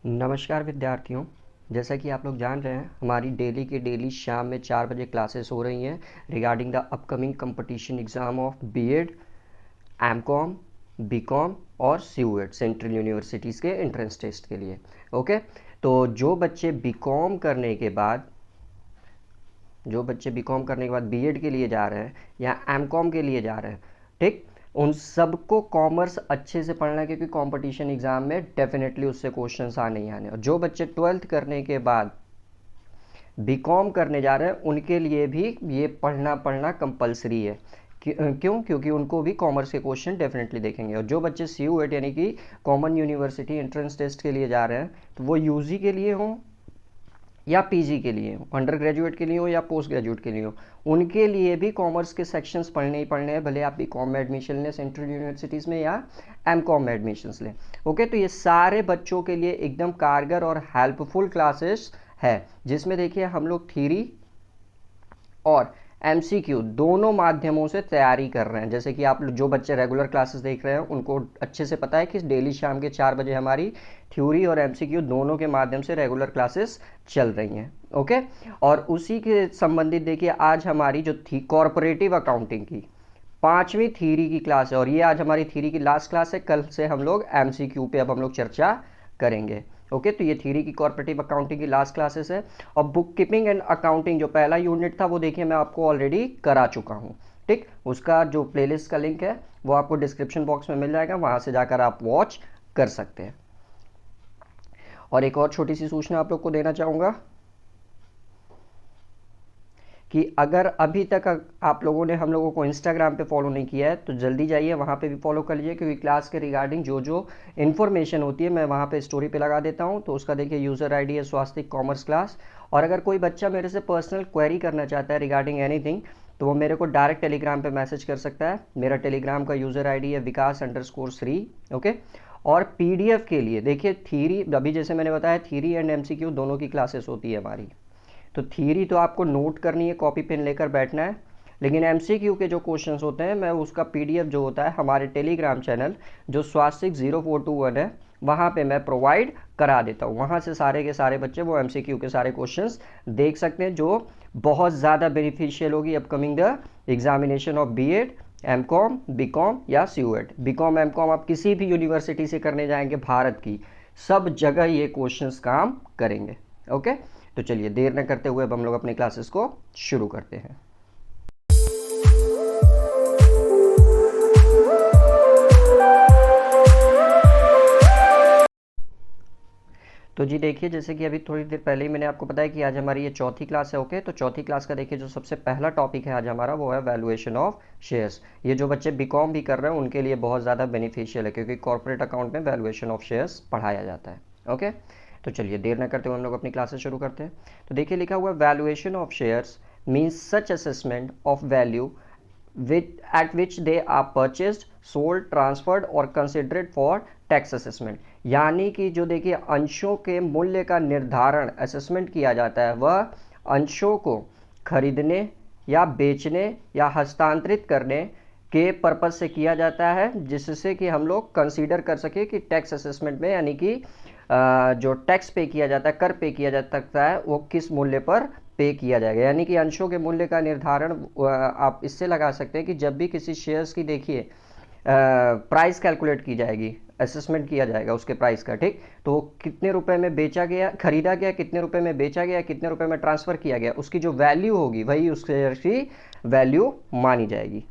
नमस्कार विद्यार्थियों। जैसा कि आप लोग जान रहे हैं, हमारी डेली के डेली शाम में 4 बजे क्लासेस हो रही हैं regarding the upcoming competition exam of BEd, MCom, BCom और सीयूएट सेंट्रल यूनिवर्सिटीज़ के एंट्रेंस टेस्ट के लिए। ओके, तो जो बच्चे बीकॉम करने के बाद बीएड के लिए जा रहे हैं या एमकॉम के लिए जा रहे हैं, ठीक, उन सबको कॉमर्स अच्छे से पढ़ना है, क्योंकि कंपटीशन एग्जाम में डेफिनेटली उससे क्वेश्चंस आने ही आने। और जो बच्चे 12th करने के बाद बीकॉम करने जा रहे हैं, उनके लिए भी ये पढ़ना कंपलसरी है। क्यों? क्योंकि उनको भी कॉमर्स के क्वेश्चन डेफिनेटली देखेंगे। और जो बच्चे सीयूएट यानी कि कॉमन यूनिवर्सिटी एंट्रेंस टेस्ट के लिए जा रहे हैं, तो वो यूजी के लिए हों या पीजी के लिए हो, अंडर ग्रेजुएट के लिए हो या पोस्ट ग्रेजुएट के लिए हो, उनके लिए भी कॉमर्स के सेक्शंस पढ़ने ही पढ़ने हैं, भले आप बीकॉम में एडमिशन लें सेंट्रल यूनिवर्सिटीज़ में या एमकॉम में एडमिशन्स लें। ओके, तो ये सारे बच्चों के लिए एकदम कारगर और हेल्पफुल क्लासेस है, जिसमें देखिए हम लोग थ्योरी और एमसीक्यू दोनों माध्यमों से तैयारी कर रहे हैं। जैसे कि आप जो बच्चे रेगुलर क्लासेस देख रहे हैं, उनको अच्छे से पता है कि डेली शाम के 4 बजे हमारी थ्योरी और एमसीक्यू दोनों के माध्यम से रेगुलर क्लासेस चल रही हैं। ओके, और उसी के संबंधित देखिए आज हमारी जो थी कॉरपोरेटिव अकाउंटिंग की 5वीं थ्योरी की क्लास है, और ये आज हमारी थ्योरी की लास्ट क्लास है। कल से हम लोग एमसीक्यू पे अब हम लोग चर्चा करेंगे। ओके, तो ये थ्योरी की कॉर्पोरेटिव अकाउंटिंग की लास्ट क्लासेस है। और बुक कीपिंग एंड अकाउंटिंग जो पहला यूनिट था, वो देखिए मैं आपको ऑलरेडी करा चुका हूँ। ठीक, उसका जो प्लेलिस्ट का लिंक है वो आपको डिस्क्रिप्शन बॉक्स में मिल जाएगा, वहाँ से जाकर आप वॉच कर सकते हैं। और एक और छोटी सी सूचना आप लोग को देना चाहूँगा कि अगर अभी तक आप लोगों ने हम लोगों को इंस्टाग्राम पे फॉलो नहीं किया है, तो जल्दी जाइए वहाँ पे भी फॉलो कर लीजिए, क्योंकि क्लास के रिगार्डिंग जो जो इन्फॉर्मेशन होती है मैं वहाँ पे स्टोरी पे लगा देता हूँ। तो उसका देखिए यूज़र आईडी है स्वास्तिक कॉमर्स क्लास। और अगर कोई बच्चा मेरे से पर्सनल क्वेरी करना चाहता है रिगार्डिंग एनीथिंग, तो वो मेरे को डायरेक्ट टेलीग्राम पे मैसेज कर सकता है। मेरा टेलीग्राम का यूज़र आईडी है विकास_3। ओके, और पीडीएफ के लिए देखिए थ्योरी, अभी जैसे मैंने बताया थ्योरी एंड एमसीक्यू दोनों की क्लासेस होती है हमारी। तो थ्योरी तो आपको नोट करनी है, कॉपी पेन लेकर बैठना है, लेकिन एमसीक्यू के जो क्वेश्चंस होते हैं मैं उसका पीडीएफ जो होता है हमारे टेलीग्राम चैनल जो स्वास्तिक 0421 है, वहाँ पे मैं प्रोवाइड करा देता हूँ। वहाँ से सारे के सारे बच्चे वो एमसीक्यू के सारे क्वेश्चंस देख सकते हैं, जो बहुत ज़्यादा बेनिफिशियल होगी upcoming the examination of BEd, MCom, BCom या सीयूएट। बीकॉम एमकॉम आप किसी भी यूनिवर्सिटी से करने जाएंगे भारत की, सब जगह ये क्वेश्चंस काम करेंगे। ओके, तो चलिए देर न करते हुए अब हम लोग अपने क्लासेस को शुरू करते हैं। तो जी देखिए, जैसे कि अभी थोड़ी देर पहले ही मैंने आपको बताया कि आज हमारी ये चौथी क्लास है। ओके, तो चौथी क्लास का देखिए जो सबसे पहला टॉपिक है आज हमारा, वो है वैल्यूएशन ऑफ शेयर्स। ये जो बच्चे बीकॉम भी कर रहे हैं उनके लिए बहुत ज़्यादा बेनिफिशियल है, क्योंकि कॉर्पोरेट अकाउंट में वैल्यूएशन ऑफ शेयर्स पढ़ाया जाता है। ओके, तो चलिए देर न करते हुए हम लोग अपनी क्लासेस शुरू करते हैं। तो देखिए लिखा हुआ valuation of shares means such assessment of value at which they are purchased, sold, transferred or considered for tax assessment। यानी कि जो देखिए अंशों के मूल्य का निर्धारण असेसमेंट किया जाता है, वह अंशों को खरीदने या बेचने या हस्तांतरित करने के पर्पज से किया जाता है, जिससे कि हम लोग कंसीडर कर सके कि टैक्स असेसमेंट में यानी कि जो टैक्स पे किया जाता है, कर पे किया जा सकता है, वो किस मूल्य पर पे किया जाएगा। यानी कि अंशों के मूल्य का निर्धारण आप इससे लगा सकते हैं कि जब भी किसी शेयर्स की देखिए प्राइस कैलकुलेट की जाएगी, असेसमेंट किया जाएगा उसके प्राइस का, ठीक, तो कितने रुपए में बेचा गया, खरीदा गया, कितने रुपए में बेचा गया, कितने रुपए में ट्रांसफ़र किया गया, उसकी जो वैल्यू होगी वही उस शेयर की वैल्यू मानी जाएगी।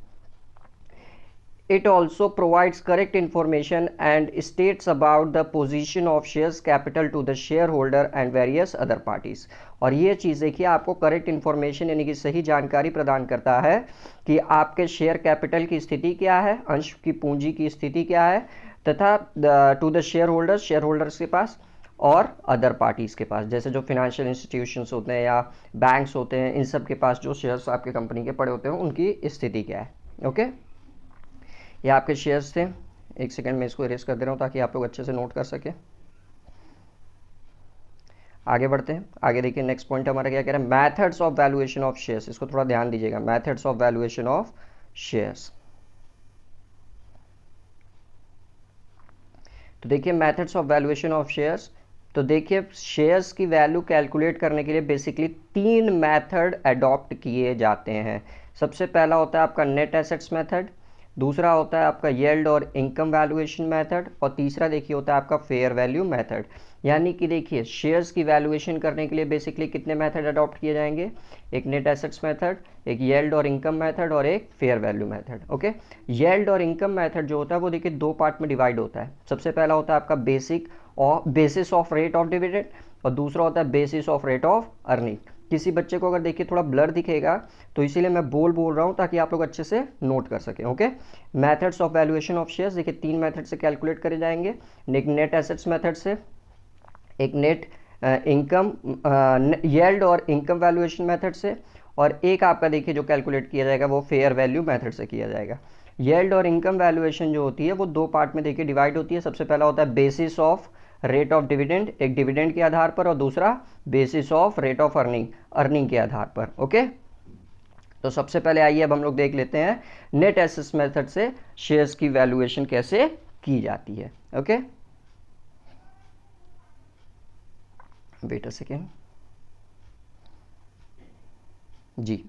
It also provides correct information and states about the position of shares capital to the shareholder and various other parties। और ये चीज़ देखिए आपको करेक्ट इन्फॉर्मेशन यानी कि सही जानकारी प्रदान करता है कि आपके शेयर कैपिटल की स्थिति क्या है, अंश की पूंजी की स्थिति क्या है, तथा टू द शेयर होल्डर्स के पास और अदर पार्टीज़ के पास, जैसे जो फिनेंशियल इंस्टीट्यूशंस होते हैं या बैंक्स होते हैं, इन सब के पास जो शेयर्स आपके कंपनी के पड़े होते हैं उनकी स्थिति क्या है। ओके, ये आपके शेयर्स थे। एक सेकंड में इसको इरेज कर दे रहा हूँ ताकि आप लोग अच्छे से नोट कर सकें। आगे बढ़ते हैं। आगे देखिए नेक्स्ट पॉइंट हमारा क्या कह रहा है, methods of valuation of shares. इसको थोड़ा ध्यान दीजिएगा, methods of valuation of shares. तो देखिए methods of valuation of shares, तो देखिए शेयर्स की वैल्यू कैलकुलेट करने के लिए बेसिकली 3 मेथड अडॉप्ट किए जाते हैं। सबसे पहला होता है आपका नेट एसेट्स मेथड, दूसरा होता है आपका यील्ड और इनकम वैल्यूएशन मेथड, और तीसरा देखिए होता है आपका फेयर वैल्यू मेथड। यानी कि देखिए शेयर्स की वैल्यूएशन करने के लिए बेसिकली कितने मेथड अडॉप्ट किए जाएंगे, एक नेट एसेट्स मेथड, एक यील्ड और इनकम मेथड और एक fair value method. Okay, yield और इनकम मेथड जो होता है वो देखिए 2 पार्ट में डिवाइड होता है। सबसे पहला होता है आपका basis of rate of dividend, और दूसरा होता है basis of rate of earning. किसी बच्चे को अगर देखिए थोड़ा ब्लर दिखेगा तो इसीलिए मैं बोल रहा हूँ ताकि आप लोग अच्छे से नोट कर सकें। Okay, methods of valuation of shares देखिए 3 मेथड से कैलकुलेट करे जाएंगे, एक नेट एसेट्स मेथड से, एक नेट इनकम यील्ड और इनकम वैल्यूएशन मेथड से, और एक आपका देखिए जो कैलकुलेट किया जाएगा वो फेयर वैल्यू मेथड से किया जाएगा। यील्ड और इनकम वैल्यूएशन जो होती है वो 2 पार्ट में देखिए डिवाइड होती है। सबसे पहला होता है basis of rate of dividend, एक डिविडेंड के आधार पर, और दूसरा basis of rate of earning के आधार पर। ओके, तो सबसे पहले आइए अब हम लोग देख लेते हैं नेट एसेट्स मेथड से शेयर्स की वैल्यूएशन कैसे की जाती है। ओके, वेट अ सेकेंड जी।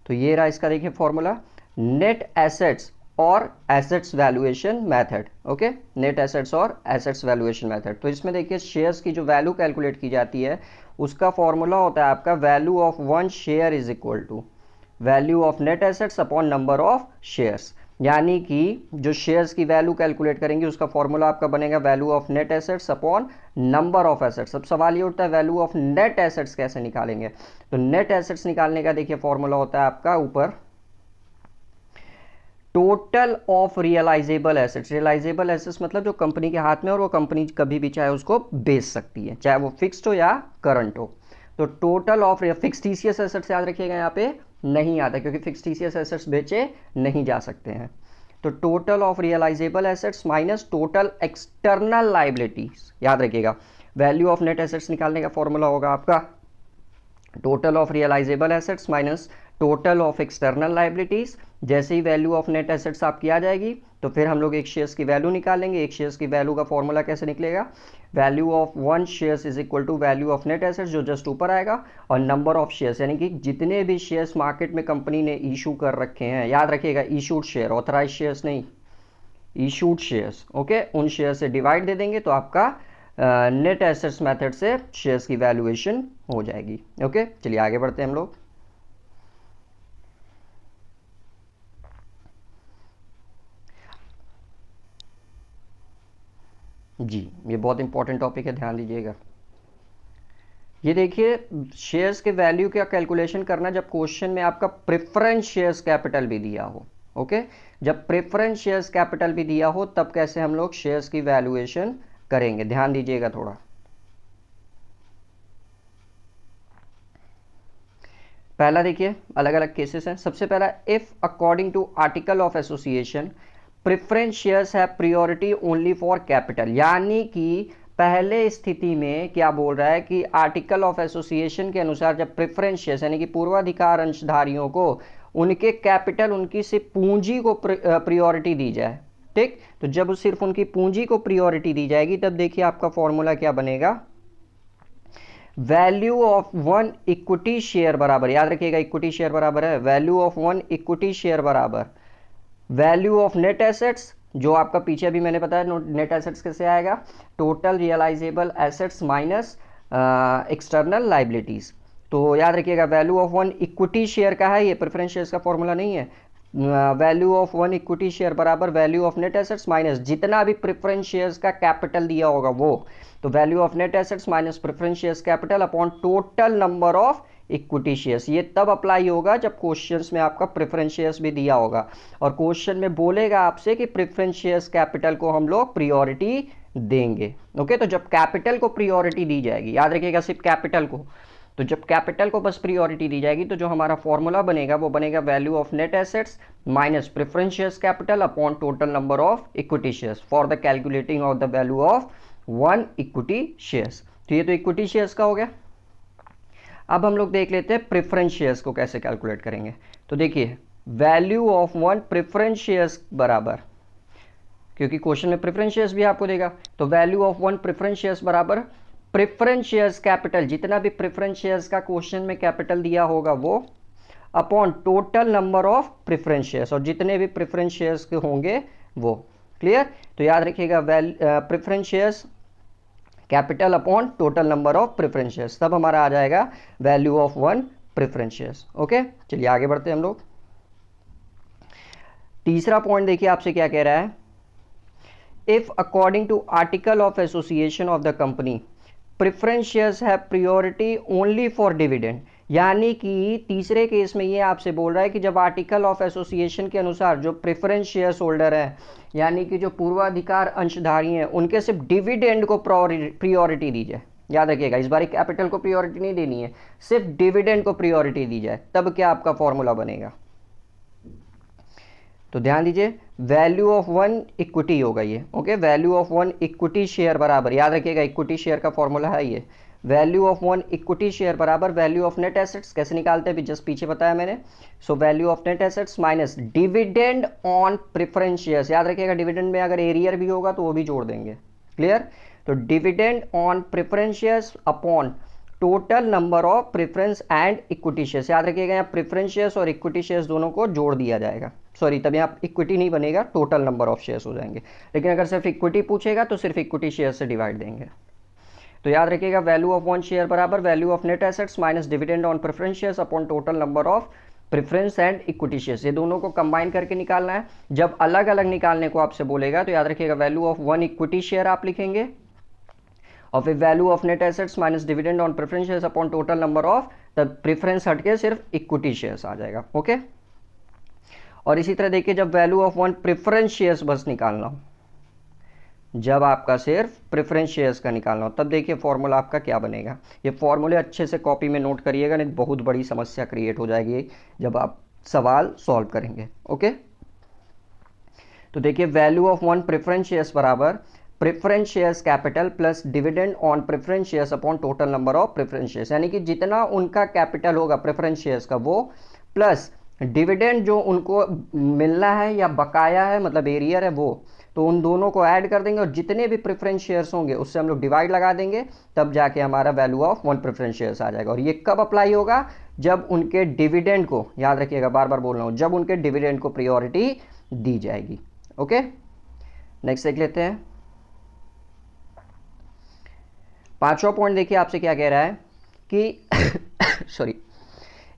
तो ये रहा इसका देखिए फॉर्मूला, नेट एसेट्स और assets valuation method. Okay, net assets और एसेट्स वैल्यूएशन मेथड। तो इसमें देखिए शेयर्स की जो वैल्यू कैलकुलेट की जाती है उसका फॉर्मूला होता है आपका value of 1 share is equal to value of net assets upon number of shares. यानी कि जो शेयर्स की वैल्यू कैलकुलेट करेंगे उसका फॉर्मूला आपका बनेगा value of net assets upon number of assets. अब सवाल ये उठता है वैल्यू ऑफ नेट एसेट्स कैसे निकालेंगे। तो नेट एसेट्स निकालने का देखिए फॉर्मूला होता है आपका ऊपर total of realisable assets. Realisable assets मतलब जो कंपनी के हाथ में और वो कंपनी कभी भी चाहे उसको बेच सकती है, चाहे वो फिक्स्ड हो या करंट हो। तो total of fixed TCS assets याद रखिएगा यहाँ पे नहीं आता क्योंकि फिक्स्ड टीसीएस एसेट्स बेचे नहीं जा सकते हैं। तो total of realisable assets minus total external liabilities याद रखिएगा। वैल्यू ऑफ नेट एसेट्स निकालने का फॉर्मूला होगा आपका total of realisable assets minus total of external liabilities. जैसे ही वैल्यू ऑफ नेट एसेट्स आपकी आ जाएगी तो फिर हम लोग एक शेयर्स की वैल्यू निकालेंगे। एक शेयर्स की वैल्यू का फॉर्मूला कैसे निकलेगा, value of 1 shares is equal to value of net assets जो जस्ट ऊपर आएगा, और नंबर ऑफ शेयर्स यानी कि जितने भी शेयर्स मार्केट में कंपनी ने इशू कर रखे हैं, याद रखिएगा इशूड शेयर, ऑथराइज शेयर्स नहीं, इशूड शेयर्स। ओके, उन शेयर से डिवाइड दे देंगे तो आपका नेट एसेट्स मेथड से शेयर्स की वैल्यूएशन हो जाएगी। ओके, चलिए आगे बढ़ते हैं हम लोग। जी, ये बहुत इंपॉर्टेंट टॉपिक है, ध्यान दीजिएगा। ये देखिए शेयर्स के वैल्यू का कैलकुलेशन करना जब क्वेश्चन में आपका प्रेफरेंस शेयर्स कैपिटल भी दिया हो। ओके, जब प्रेफरेंस शेयर्स कैपिटल भी दिया हो तब कैसे हम लोग शेयर्स की वैल्यूएशन करेंगे, ध्यान दीजिएगा थोड़ा। पहला देखिए अलग अलग केसेस हैं। सबसे पहला, if according to article of association preference shares have priority only for capital. यानी कि पहले स्थिति में क्या बोल रहा है कि आर्टिकल ऑफ एसोसिएशन के अनुसार जब प्रेफरेंस शेयर्स यानी कि पूर्वाधिकार अंशधारियों को उनके कैपिटल, उनकी सिर्फ पूंजी को प्रायोरिटी दी जाए, ठीक, तो जब सिर्फ उनकी पूंजी को प्रायोरिटी दी जाएगी तब देखिए आपका फॉर्मूला क्या बनेगा, वैल्यू ऑफ 1 इक्विटी शेयर बराबर, याद रखिएगा इक्विटी शेयर बराबर है वैल्यू ऑफ 1 इक्विटी शेयर बराबर वैल्यू ऑफ नेट एसेट्स, जो आपका पीछे अभी मैंने बताया नेट एसेट्स कैसे आएगा, total realisable assets minus external liabilities. तो याद रखिएगा वैल्यू ऑफ 1 इक्विटी शेयर का है, ये प्रेफरेंस शेयर्स का फॉर्मूला नहीं है। वैल्यू ऑफ 1 इक्विटी शेयर बराबर value of net assets minus जितना भी प्रेफरेंस शेयर्स का कैपिटल दिया होगा वो, तो value of net assets minus preference shares capital upon total number of equity shares. ये तब अप्लाई होगा जब क्वेश्चंस में आपका प्रेफरेंस शेयर्स भी दिया होगा और क्वेश्चन में बोलेगा आपसे कि प्रेफरेंस शेयर्स कैपिटल को हम लोग प्रायोरिटी देंगे। ओके, तो जब कैपिटल को प्रायोरिटी दी जाएगी, याद रखिएगा सिर्फ कैपिटल को, तो जब कैपिटल को बस प्रायोरिटी दी जाएगी तो जो हमारा फॉर्मूला बनेगा वो बनेगा value of net assets minus preference shares capital upon total number of equity shares for the calculating of the value of 1 equity shares. तो ये तो इक्विटी शेयर्स का हो गया। अब हम लोग देख लेते हैं प्रेफरेंस शेयर्स को कैसे कैलकुलेट करेंगे। तो देखिए वैल्यू ऑफ 1 प्रेफरेंस शेयर्स बराबर, क्योंकि क्वेश्चन में प्रेफरेंस शेयर्स भी आपको देगा, तो वैल्यू ऑफ 1 प्रेफरेंस शेयर्स बराबर प्रेफरेंस शेयर्स कैपिटल, जितना भी प्रेफरेंस शेयर्स का क्वेश्चन में कैपिटल दिया होगा वो, upon total number of preference shares, और जितने भी प्रेफरेंस शेयर्स के होंगे वो। क्लियर? तो याद रखिएगा preference shares capital upon total number of preference shares, तब हमारा आ जाएगा value of 1 preference shares. Okay, चलिए आगे बढ़ते हैं हम लोग। तीसरा पॉइंट देखिए आपसे क्या कह रहा है। If according to article of association of the company preference shares have priority only for dividend, यानी कि तीसरे केस में ये आपसे बोल रहा है कि जब आर्टिकल ऑफ एसोसिएशन के अनुसार जो प्रेफरेंस शेयर्स होल्डर हैं, यानी कि जो पूर्वाधिकार अंशधारी हैं, उनके सिर्फ डिविडेंड को प्रायोरिटी दी जाए। याद रखिएगा, इस बार कैपिटल को प्रायोरिटी नहीं देनी है, सिर्फ डिविडेंड को प्रायोरिटी दी जाए, तब क्या आपका फॉर्मूला बनेगा। तो ध्यान दीजिए, वैल्यू ऑफ 1 इक्विटी होगा ये। Okay, value of 1 equity share बराबर, याद रखिएगा इक्विटी शेयर का फॉर्मूला है ये, वैल्यू ऑफ 1 इक्विटी शेयर बराबर वैल्यू ऑफ नेट एसेट्स। कैसे निकालते हैं अभी जस्ट पीछे बताया मैंने। सो value of net assets minus dividend on preference shares. याद रखिएगा डिविडेंड में अगर एरियर भी होगा तो वो भी जोड़ देंगे। क्लियर? तो dividend on preference shares upon total number of preference and equity shares. याद रखिएगा यहाँ प्रेफरेंस शेयर्स और इक्विटी शेयर्स दोनों को जोड़ दिया जाएगा। सॉरी, तब यहाँ इक्विटी नहीं बनेगा, टोटल नंबर ऑफ शेयर्स हो जाएंगे। लेकिन अगर सिर्फ इक्विटी पूछेगा तो सिर्फ इक्विटी शेयर से डिवाइड देंगे। तो याद रखिएगा वैल्यू ऑफ 1 शेयर बराबर value of net assets minus dividend on preference shares upon total number of preference and equity shares. ये दोनों को कंबाइन करके निकालना है। जब अलग अलग निकालने को आपसे बोलेगा तो याद रखिएगा वैल्यू ऑफ 1 इक्विटी शेयर आप लिखेंगे और फिर value of net assets minus dividend on preference shares upon total number of, तब प्रेफरेंस हटके सिर्फ इक्विटी शेयर्स आ जाएगा। ओके, और इसी तरह देखिए जब वैल्यू ऑफ 1 प्रेफरेंस शेयर्स बस निकालना हो, जब आपका सिर्फ प्रेफरेंस शेयर्स का निकालना हो, तब देखिए फॉर्मूला आपका क्या बनेगा। ये फॉर्मूले अच्छे से कॉपी में नोट करिएगा, नहीं बहुत बड़ी समस्या क्रिएट हो जाएगी जब आप सवाल सॉल्व करेंगे। ओके, तो देखिए वैल्यू ऑफ 1 प्रेफरेंस शेयर्स बराबर preference shares capital plus dividend on preference shares upon total number of preference shares, यानी कि जितना उनका कैपिटल होगा प्रेफरेंस शेयर्स का वो, प्लस डिविडेंड जो उनको मिलना है या बकाया है, मतलब एरियर है वो, तो उन दोनों को ऐड कर देंगे और जितने भी प्रेफरेंस शेयर्स होंगे उससे हम लोग डिवाइड लगा देंगे, तब जाके हमारा वैल्यू ऑफ 1 प्रेफरेंस शेयर्स आ जाएगा। और ये कब अप्लाई होगा? जब उनके डिविडेंड को, याद रखिएगा बार बार बोल रहा हूँ, जब उनके डिविडेंड को प्रायोरिटी दी जाएगी। ओके, नेक्स्ट देख लेते हैं। पांचवा पॉइंट देखिए आपसे क्या कह रहा है कि सॉरी,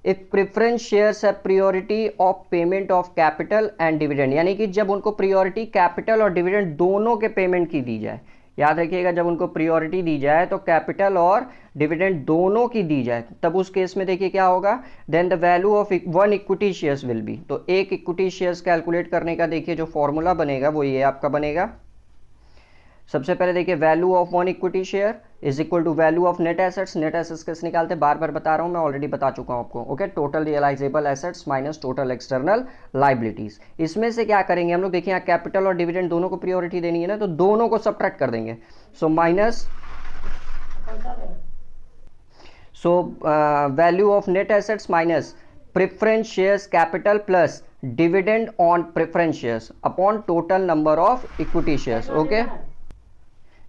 इफ प्रेफरेंस शेयर्स है priority of payment of capital and dividend, यानी कि जब उनको प्रियोरिटी कैपिटल और डिविडेंड दोनों के पेमेंट की दी जाए। याद रखिएगा जब उनको प्रियोरिटी दी जाए तो कैपिटल और डिविडेंड दोनों की दी जाए, तब उस केस में देखिए क्या होगा, then the value of 1 equity shares will be. तो एक इक्विटी शेयर्स कैलकुलेट करने का देखिए जो फॉर्मूला बनेगा वो ये आपका बनेगा। सबसे पहले देखिए value of 1 equity share is equal to value of net assets. Net assets कैसे निकालते हैं बार बार बता रहा हूं मैं, ऑलरेडी बता चुका हूं आपको। Okay, total realisable assets minus total external liabilities. इसमें से क्या करेंगे हम लोग, देखिए यहाँ कैपिटल और डिविडेंड दोनों को प्रायोरिटी देनी है ना, तो दोनों को सब्ट्रैक्ट कर देंगे। So minus, so value of net assets minus preference shares capital plus dividend on preference shares upon total number of equity shares. Okay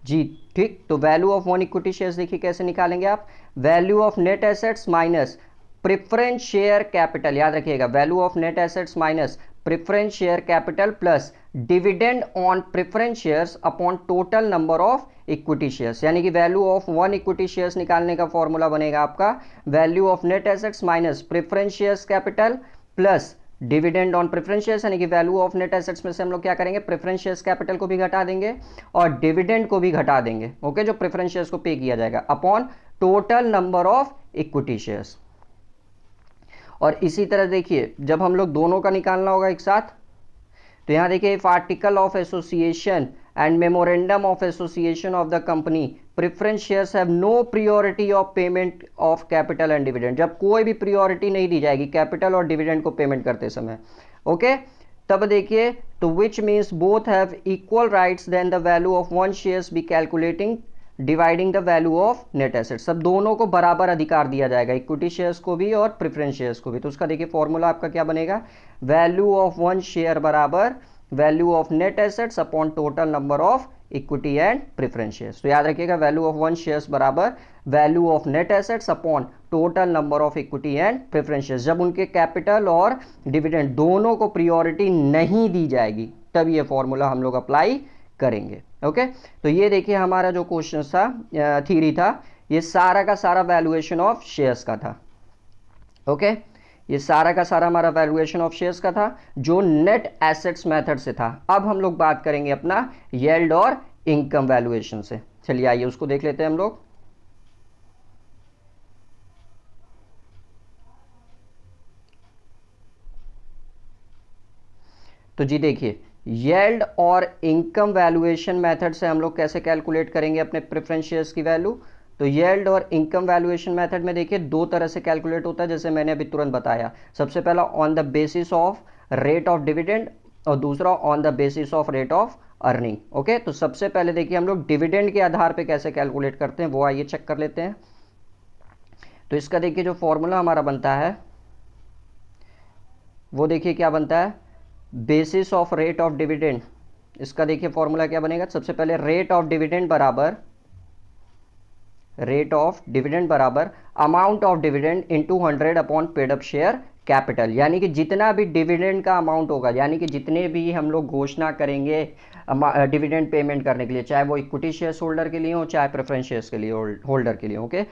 जी, ठीक। तो वैल्यू ऑफ 1 इक्विटी शेयर्स देखिए कैसे निकालेंगे आप, value of net assets minus preference share capital. याद रखिएगा value of net assets minus preference share capital plus dividend on preference shares upon total number of equity shares, यानी कि value of 1 equity shares निकालने का formula बनेगा आपका value of net assets minus preference shares capital plus dividend on preference shares, यानी कि value of net assets में से हम लोग क्या करेंगे, प्रेफरेंस शेयर्स कैपिटल को भी घटा देंगे और डिविडेंड को भी घटा देंगे। ओके, जो प्रेफरेंस शेयर्स को पे किया जाएगा upon total number of equity shares. और इसी तरह देखिए जब हम लोग दोनों का निकालना होगा एक साथ, तो यहां देखिए if article of association and memorandum of association of the company preference shares have no priority of payment of capital and dividend, जब कोई भी प्रियोरिटी नहीं दी जाएगी कैपिटल और डिविडेंड को पेमेंट करते समय। ओके, तब देखिए तो which means both have equal rights, then the value of 1 shares be calculating dividing the value of net assets. सब दोनों को बराबर अधिकार दिया जाएगा, इक्विटी शेयर्स को भी और प्रेफरेंस शेयर्स को भी। तो उसका देखिए फॉर्मूला आपका क्या बनेगा, वैल्यू ऑफ 1 शेयर बराबर value of net assets upon total number of equity and preference shares. तो याद रखिएगा वैल्यू ऑफ वन शेयर्स बराबर value of net assets upon total number of equity and preference shares. जब उनके capital और dividend दोनों को प्रियोरिटी नहीं दी जाएगी तब ये फॉर्मूला हम लोग अप्लाई करेंगे। ओके, तो ये देखिए हमारा जो क्वेश्चन था, थ्योरी था, ये सारा का सारा वैल्यूएशन ऑफ शेयर्स का था। ओके, ये सारा का सारा हमारा वैल्यूएशन ऑफ शेयर्स का था जो नेट एसेट्स मेथड से था। अब हम लोग बात करेंगे अपना यील्ड और इनकम वैल्यूएशन से। चलिए आइए उसको देख लेते हैं हम लोग। तो जी देखिए, यील्ड और इनकम वैल्यूएशन मेथड से हम लोग कैसे कैलकुलेट करेंगे अपने प्रेफरेंस शेयर्स की वैल्यू। तो यील्ड और इनकम वैल्यूएशन मेथड में देखिए दो तरह से कैलकुलेट होता है, जैसे मैंने अभी तुरंत बताया। सबसे पहला on the basis of rate of dividend और दूसरा on the basis of rate of earning. Okay, तो सबसे पहले देखिए हम लोग डिविडेंड के आधार पे कैसे कैलकुलेट करते हैं वो आइए चेक कर लेते हैं। तो इसका देखिए जो फॉर्मूला हमारा बनता है वो देखिए क्या बनता है, basis of rate of dividend. इसका देखिए फॉर्मूला क्या बनेगा, सबसे पहले रेट ऑफ डिविडेंड बराबर amount of dividend into 100 upon paid up share capital. यानी कि जितना भी डिविडेंड का अमाउंट होगा, यानी कि जितने भी हम लोग घोषणा करेंगे डिविडेंड पेमेंट करने के लिए, चाहे वो इक्विटी शेयर्स होल्डर के लिए हो चाहे प्रेफरेंस शेयर्स के लिए होल्डर के लिए। ओके,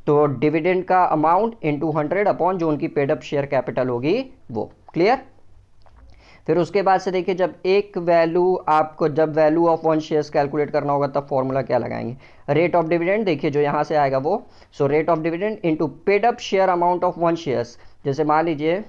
तो डिविडेंड का अमाउंट इनटू 100 अपॉन जो उनकी पेड अप शेयर कैपिटल होगी वो। क्लियर। फिर उसके बाद से देखिए जब एक वैल्यू आपको, जब value of one shares calculate करना होगा तब फॉर्मूला क्या लगाएंगे, रेट ऑफ डिविडेंड। देखिए जो यहां से आएगा वो, so rate of dividend into paid up share amount of one shares. जैसे मान लीजिए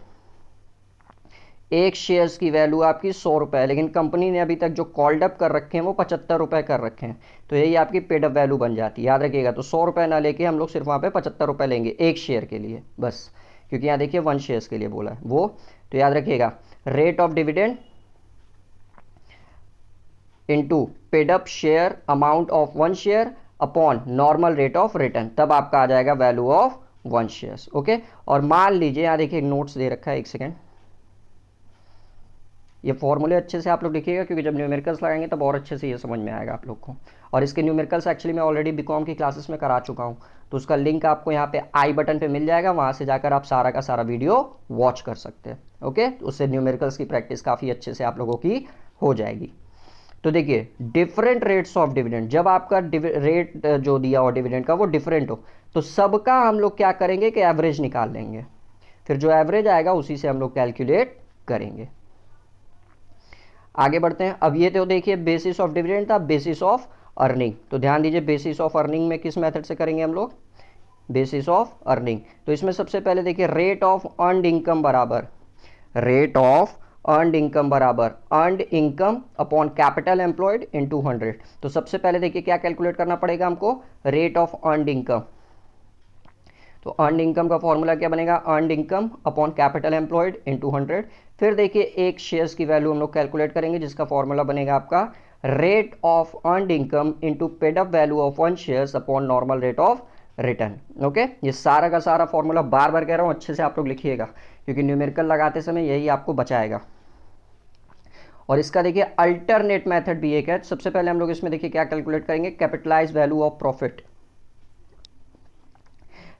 एक शेयर्स की वैल्यू आपकी 100 रुपए है, लेकिन कंपनी ने अभी तक जो कॉल्ड अप कर रखे हैं वो 75 रुपए कर रखे हैं, तो यही आपकी पेड अप वैल्यू बन जाती है। याद रखिएगा, तो 100 रुपए ना लेके हम लोग सिर्फ वहां पे 75 रुपए लेंगे एक शेयर के लिए बस, क्योंकि यहाँ देखिए वन शेयर्स के लिए बोला है वो। तो याद रखिएगा rate of dividend into paid up share amount of one share upon normal rate of return, तब आपका आ जाएगा value of one shares. Okay, और मान लीजिए यहाँ देखिए नोट्स दे रखा है, एक सेकेंड, ये फॉर्मूले अच्छे से आप लोग लिखिएगा क्योंकि जब न्यूमेरिकल्स लगाएंगे तब और अच्छे से ये समझ में आएगा आप लोग को। और इसके न्यूमेरिकल्स एक्चुअली मैं ऑलरेडी बीकॉम की क्लासेस में करा चुका हूँ, तो उसका लिंक आपको यहाँ पे आई बटन पे मिल जाएगा, वहाँ से जाकर आप सारा का सारा वीडियो वॉच कर सकते हैं। ओके, उससे न्यूमेरिकल्स की प्रैक्टिस काफ़ी अच्छे से आप लोगों की हो जाएगी। तो देखिए डिफरेंट रेट्स ऑफ डिविडेंड, जब आपका रेट जो दिया हो डिविडेंड का वो डिफरेंट हो, तो सबका हम लोग क्या करेंगे कि एवरेज निकाल लेंगे, फिर जो एवरेज आएगा उसी से हम लोग कैलकुलेट करेंगे। आगे बढ़ते हैं। अब ये तो देखिए बेसिस ऑफ डिविडेंड था, बेसिस ऑफ अर्निंग। तो ध्यान दीजिए बेसिस ऑफ अर्निंग में किस मेथड से करेंगे हम लोग, बेसिस ऑफ अर्निंग। तो इसमें सबसे पहले देखिए रेट ऑफ अर्नड इनकम बराबर earned income upon capital employed into 100। तो सबसे पहले देखिए क्या कैलकुलेट करना पड़ेगा हमको, रेट ऑफ अर्नड इनकम। तो अर्नड इनकम का फॉर्मूला क्या बनेगा, earned income upon capital employed into 100। फिर देखिए एक शेयर्स की वैल्यू हम लोग कैलकुलेट करेंगे जिसका फॉर्मूला बनेगा आपका rate of earned income into paid up value of one shares upon normal rate of return. Okay, ये सारा का सारा फॉर्मूला बार बार कह रहा हूँ, अच्छे से आप लोग लिखिएगा क्योंकि न्यूमेरिकल लगाते समय यही आपको बचाएगा। और इसका देखिए अल्टरनेट मेथड भी एक है। सबसे पहले हम लोग इसमें देखिए क्या कैलकुलेट करेंगे, capitalise value of profit.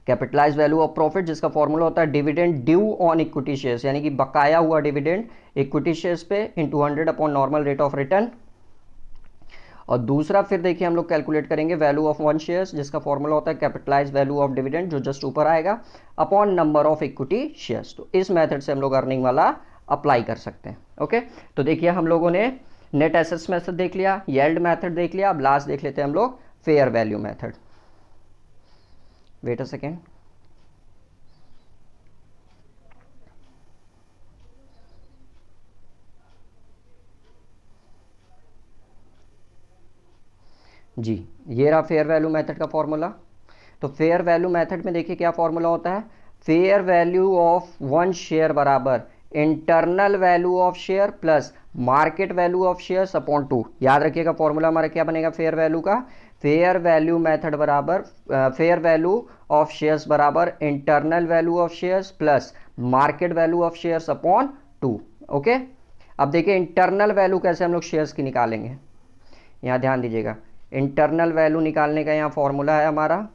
Capitalise value of profit जिसका फॉर्मूला होता है dividend due on equity shares, यानी कि बकाया हुआ डिविडेंड इक्विटी शेयर्स पे into 100 upon normal rate of return. और दूसरा फिर देखिए हम लोग कैलकुलेट करेंगे वैल्यू ऑफ वन शेयर्स जिसका फॉर्मूला होता है कैपिटलाइज वैल्यू ऑफ डिविडेंड जो जस्ट ऊपर आएगा upon number of equity shares. तो इस मेथड से हम लोग अर्निंग वाला अप्लाई कर सकते हैं। ओके, तो देखिए हम लोगों ने नेट एसेट्स मेथड देख लिया, यील्ड मेथड देख लिया, अब लास्ट देख लेते हैं हम लोग fair value method. Wait a second, जी ये रहा फेयर वैल्यू मेथड का फॉर्मूला। तो फेयर वैल्यू मेथड में देखिए क्या फॉर्मूला होता है, fair value of one share बराबर internal value of share plus market value of shares upon 2। याद रखिएगा फॉर्मूला हमारा क्या बनेगा फेयर वैल्यू का, फेयर वैल्यू मेथड बराबर फेयर वैल्यू ऑफ शेयर्स बराबर internal value of shares plus market value of shares upon 2। Okay, अब देखिए इंटरनल वैल्यू कैसे हम लोग शेयर्स की निकालेंगे, यहाँ ध्यान दीजिएगा, इंटरनल वैल्यू निकालने का यहाँ फॉर्मूला है हमारा,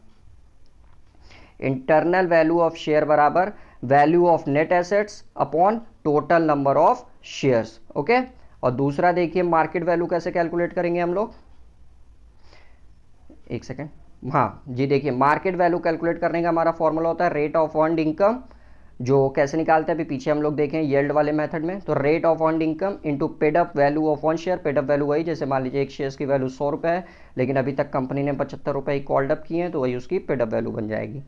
इंटरनल वैल्यू ऑफ शेयर बराबर value of net assets upon total number of shares. Okay, और दूसरा देखिए मार्केट वैल्यू कैसे कैलकुलेट करेंगे हम लोग, एक सेकेंड, हाँ जी, देखिए मार्केट वैल्यू कैलकुलेट करने का हमारा फॉर्मूला होता है रेट ऑफ अर्न्ड इनकम, जो कैसे निकालते हैं अभी पीछे हम लोग देखें येल्ड वाले मेथड में, तो rate of earned income into paid up value of one share. Paid up value वही, जैसे मान लीजिए एक शेयर की वैल्यू 100 रुपये है, लेकिन अभी तक कंपनी ने 75 रुपये ही कॉल्ड अप किए हैं, तो वही उसकी पेड अप वैल्यू बन जाएगी,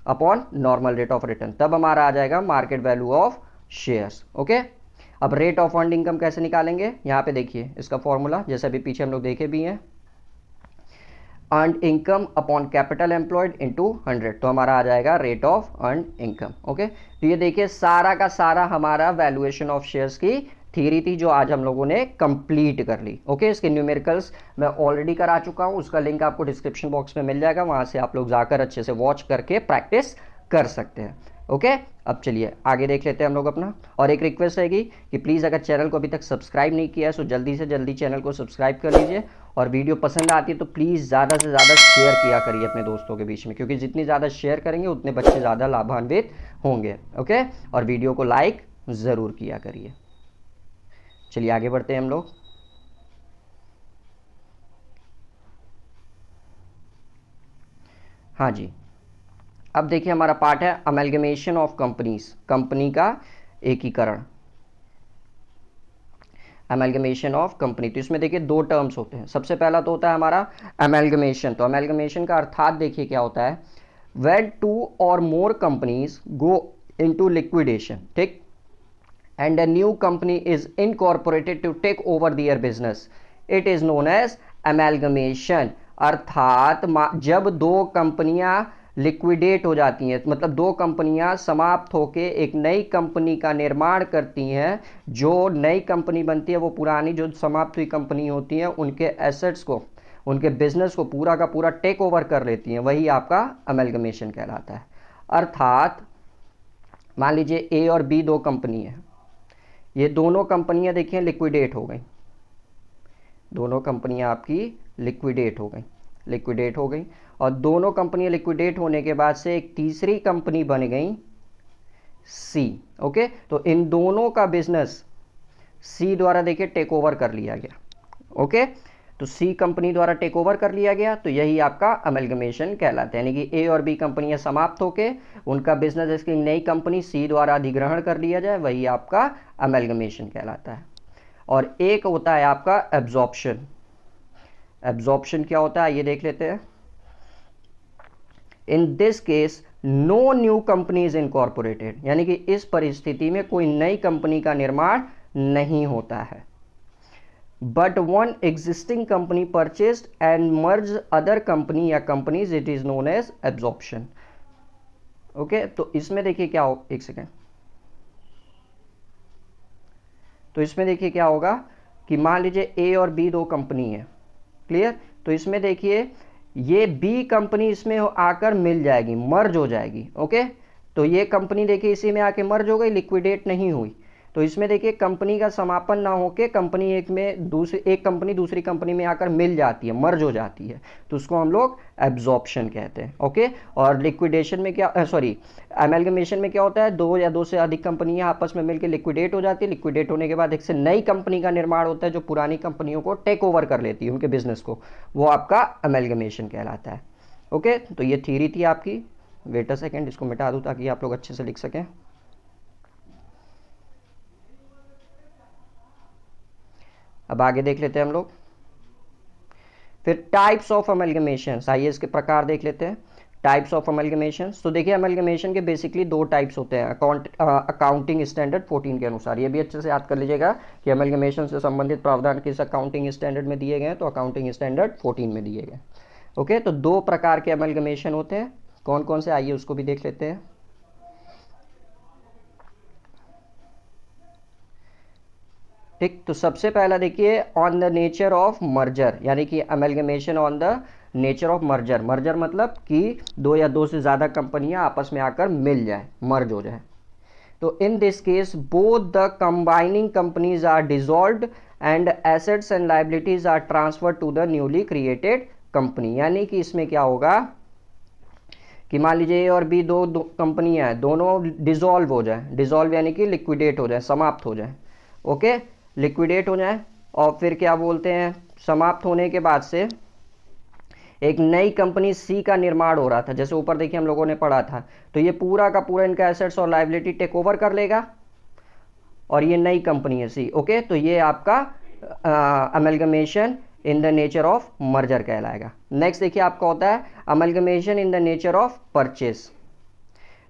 upon normal rate of return, तब हमारा आ जाएगा market value of shares. Okay, अब रेट ऑफ अर्न्ड इनकम कैसे निकालेंगे, यहाँ पे देखिए इसका फॉर्मूला, जैसे अभी पीछे हम लोग देखे भी हैं, earned income upon capital employed into 100, तो हमारा आ जाएगा rate of earned income. Okay, तो ये देखिए सारा का सारा हमारा वैल्यूएशन ऑफ शेयर्स की थ्योरी थी, जो आज हम लोगों ने कंप्लीट कर ली। ओके, इसके न्यूमेरिकल्स मैं ऑलरेडी करा चुका हूँ, उसका लिंक आपको डिस्क्रिप्शन बॉक्स में मिल जाएगा, वहां से आप लोग जाकर अच्छे से वॉच करके प्रैक्टिस कर सकते हैं। ओके, अब चलिए आगे देख लेते हैं हम लोग अपना, और एक रिक्वेस्ट रहेगी कि प्लीज़ अगर चैनल को अभी तक सब्सक्राइब नहीं किया है तो जल्दी से जल्दी चैनल को सब्सक्राइब कर लीजिए, और वीडियो पसंद आती है तो प्लीज़ ज़्यादा से ज़्यादा शेयर किया करिए अपने दोस्तों के बीच में, क्योंकि जितनी ज़्यादा शेयर करेंगे उतने बच्चे ज़्यादा लाभान्वित होंगे। ओके, और वीडियो को लाइक ज़रूर किया करिए। चलिए आगे बढ़ते हैं हम लोग। हाँ जी, अब देखिए हमारा पार्ट है अमेलगमेशन ऑफ कंपनीज, कंपनी का एकीकरण, अमेलगमेशन ऑफ कंपनी। तो इसमें देखिए दो टर्म्स होते हैं, सबसे पहला तो होता है हमारा अमेलगमेशन। तो अमेलगमेशन का अर्थात देखिए क्या होता है, व्हेन 2 और मोर कंपनीज गो इनटू लिक्विडेशन, ठीक, and a new company is incorporated to take over their business, it is known as amalgamation। अर्थात जब दो कंपनियां लिक्विडेट हो जाती हैं, मतलब दो कंपनियां समाप्त होकर एक नई कंपनी का निर्माण करती हैं, जो नई कंपनी बनती है वो पुरानी जो समाप्त हुई कंपनी होती है उनके एसेट्स को, उनके बिजनेस को पूरा का पूरा टेक ओवर कर लेती हैं, वही आपका अमेलगमेशन कहलाता है। अर्थात मान लीजिए ए और बी दो कंपनी है, ये दोनों कंपनियां देखिए लिक्विडेट हो गई, दोनों कंपनियां आपकी लिक्विडेट हो गई, और दोनों कंपनियां लिक्विडेट होने के बाद से एक तीसरी कंपनी बन गई सी। ओके, तो इन दोनों का बिजनेस सी द्वारा देखिए टेक ओवर कर लिया गया। ओके, तो सी कंपनी द्वारा टेक ओवर कर लिया गया, तो यही आपका अमेलगमेशन कहलाता है, यानी कि ए और बी कंपनियां समाप्त होके उनका बिजनेस इसकी नई कंपनी सी द्वारा अधिग्रहण कर लिया जाए, वही आपका अमेलगमेशन कहलाता है। और एक होता है आपका एब्जॉर्प्शन। एब्जॉर्प्शन क्या होता है ये देख लेते हैं। In this case no new company is incorporated, यानी कि इस परिस्थिति में कोई नई कंपनी का निर्माण नहीं होता है, but one existing company purchased and merged other company या companies, it is known as absorption। Okay, तो इसमें देखिए क्या हो, एक सेकेंड, तो इसमें देखिए क्या होगा कि मान लीजिए ए और बी दो कंपनी है, क्लियर, तो इसमें देखिए ये बी कंपनी इसमें आकर मिल जाएगी, मर्ज हो जाएगी। ओके, तो ये कंपनी देखिए इसी में आके मर्ज हो गई, लिक्विडेट नहीं हुई, तो इसमें देखिए कंपनी का समापन ना होके कंपनी एक कंपनी दूसरी कंपनी में आकर मिल जाती है, मर्ज हो जाती है, तो उसको हम लोग एब्जॉर्प्शन कहते हैं। ओके, और लिक्विडेशन में क्या, अमेलगमेशन में क्या होता है, दो या दो से अधिक कंपनियां आपस में मिलकर लिक्विडेट हो जाती है, लिक्विडेट होने के बाद एक से नई कंपनी का निर्माण होता है जो पुरानी कंपनियों को टेक ओवर कर लेती है, उनके बिजनेस को, वो आपका अमेलगमेशन कहलाता है। ओके, तो ये थ्योरी थी आपकी। वेट अ सेकेंड, इसको मिटा दूं ताकि आप लोग अच्छे से लिख सकें। अब आगे देख लेते हैं हम लोग, फिर टाइप्स ऑफ अमेलगमेशन, आइए इसके प्रकार देख लेते हैं। टाइप्स ऑफ अमेलगमेशन, तो देखिए अमेलगमेशन के बेसिकली दो टाइप्स होते हैं अकाउंटिंग स्टैंडर्ड 14 के अनुसार। ये भी अच्छे से याद कर लीजिएगा कि अमेलगमेशन से संबंधित प्रावधान किस अकाउंटिंग स्टैंडर्ड में दिए गए हैं, तो अकाउंटिंग स्टैंडर्ड 14 में दिए गए। ओके, तो दो प्रकार के अमेलगमेशन होते हैं, कौन कौन से, आइए उसको भी देख लेते हैं। ठीक, तो सबसे पहला देखिए on the nature of merger, यानी कि amalgamation on the nature of merger. Merger मतलब कि दो या दो से ज़्यादा कंपनियां आपस में आकर मिल जाए, मर्ज हो जाए। तो in this case both the combining companies are dissolved and assets and liabilities are transfer to the newly created company. यानी कि इसमें क्या होगा कि मान लीजिए ए और बी दो कंपनियां हैं, दोनों डिसॉल्व हो जाए, डिसॉल्व यानी कि लिक्विडेट हो जाए, समाप्त हो जाए, ओके, लिक्विडेट हो जाए। और फिर क्या बोलते हैं, समाप्त होने के बाद से एक नई कंपनी सी का निर्माण हो रहा था, जैसे ऊपर देखिए हम लोगों ने पढ़ा था। तो ये पूरा का पूरा इनका एसेट्स और लायबिलिटी टेक ओवर कर लेगा और ये नई कंपनी है सी, ओके। तो ये आपका amalgamation in the nature of merger कहलाएगा। नेक्स्ट देखिए आपका होता है amalgamation in the nature of purchase.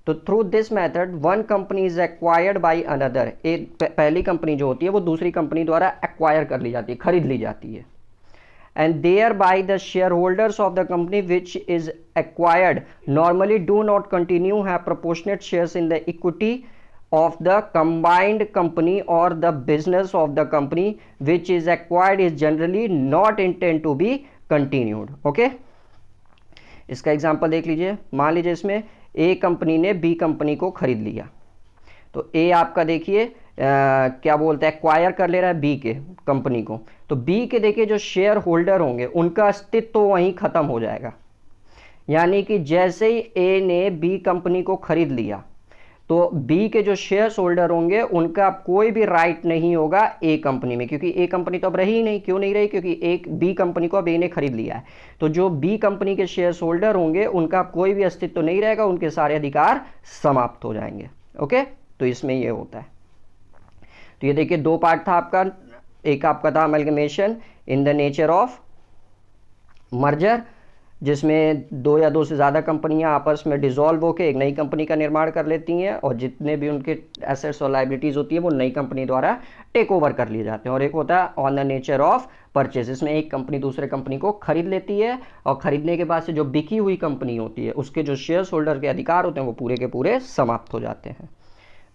तो through this method one company is acquired by another. एक पहली कंपनी जो होती है वो दूसरी कंपनी द्वारा एक्वायर कर ली जाती है, खरीद ली जाती है। And thereby the shareholders of the company which is acquired normally do not continue have proportionate shares in the equity of the combined company or the business of the company which is acquired is generally not intend to be continued, okay। इसका example देख लीजिए। मान लीजिए इसमें ए company ने B company को खरीद लिया, तो ए आपका देखिए क्या बोलते हैं, एक्वायर कर ले रहा है बी के कंपनी को। तो बी के देखिए जो शेयर होल्डर होंगे उनका अस्तित्व तो वहीं खत्म हो जाएगा। यानी कि जैसे ही ए ने बी कंपनी को खरीद लिया तो बी के जो शेयर होल्डर होंगे उनका कोई भी राइट नहीं होगा ए कंपनी में, क्योंकि ए कंपनी तो अब रही ही नहीं। क्यों नहीं रही? क्योंकि एक बी कंपनी को अब ए ने खरीद लिया है। तो जो बी कंपनी के शेयर होल्डर होंगे उनका कोई भी अस्तित्व नहीं रहेगा, उनके सारे अधिकार समाप्त हो जाएंगे, ओके। तो इसमें ये होता है। तो ये देखिए दो पार्ट था आपका, एक आपका था amalgamation in the nature of merger, जिसमें दो या दो से ज़्यादा कंपनियां आपस में डिसॉल्व होकर एक नई कंपनी का निर्माण कर लेती हैं और जितने भी उनके एसेट्स और लायबिलिटीज़ होती है वो नई कंपनी द्वारा टेक ओवर कर लिए जाते हैं। और एक होता है on the nature of purchase, इसमें एक कंपनी दूसरे कंपनी को खरीद लेती है और खरीदने के बाद से जो बिकी हुई कंपनी होती है उसके जो शेयर होल्डर के अधिकार होते हैं वो पूरे के पूरे समाप्त हो जाते हैं।